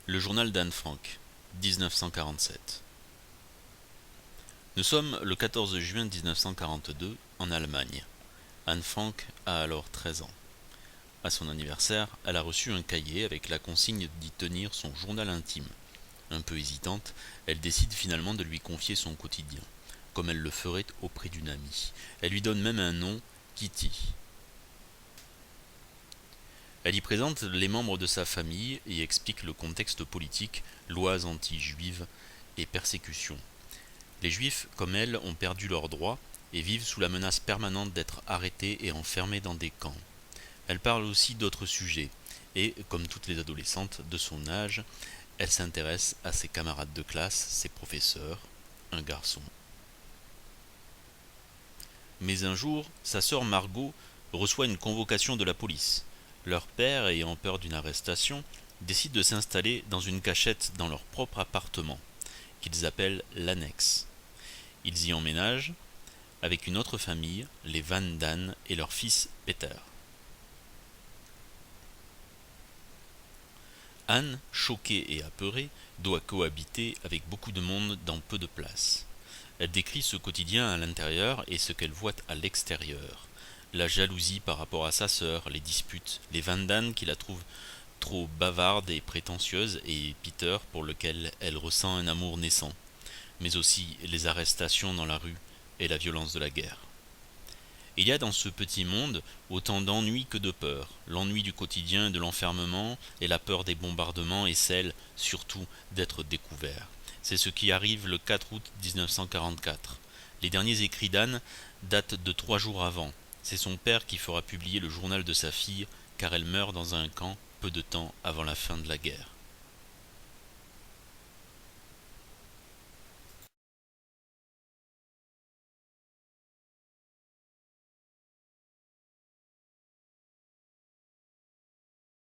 Le journal d'Anne Frank, 1947. Nous sommes le 14 juin 1942 en Allemagne. Anne Frank a alors 13 ans. À son anniversaire, elle a reçu un cahier avec la consigne d'y tenir son journal intime. Un peu hésitante, elle décide finalement de lui confier son quotidien, comme elle le ferait auprès d'une amie. Elle lui donne même un nom, Kitty. Elle y présente les membres de sa famille et explique le contexte politique, lois anti-juives et persécutions. Les juifs, comme elle, ont perdu leurs droits et vivent sous la menace permanente d'être arrêtés et enfermés dans des camps. Elle parle aussi d'autres sujets et, comme toutes les adolescentes de son âge, elle s'intéresse à ses camarades de classe, ses professeurs, un garçon. Mais un jour, sa sœur Margot reçoit une convocation de la police. Leur père, ayant peur d'une arrestation, décide de s'installer dans une cachette dans leur propre appartement, qu'ils appellent l'annexe. Ils y emménagent avec une autre famille, les Van Dan et leur fils Peter. Anne, choquée et apeurée, doit cohabiter avec beaucoup de monde dans peu de place. Elle décrit ce quotidien à l'intérieur et ce qu'elle voit à l'extérieur. La jalousie par rapport à sa sœur, les disputes, les Van Dan qui la trouvent trop bavarde et prétentieuse et Peter pour lequel elle ressent un amour naissant, mais aussi les arrestations dans la rue et la violence de la guerre. Il y a dans ce petit monde autant d'ennuis que de peur, l'ennui du quotidien et de l'enfermement et la peur des bombardements et celle, surtout, d'être découvert. C'est ce qui arrive le 4 août 1944. Les derniers écrits d'Anne datent de 3 jours avant. C'est son père qui fera publier le journal de sa fille car elle meurt dans un camp peu de temps avant la fin de la guerre.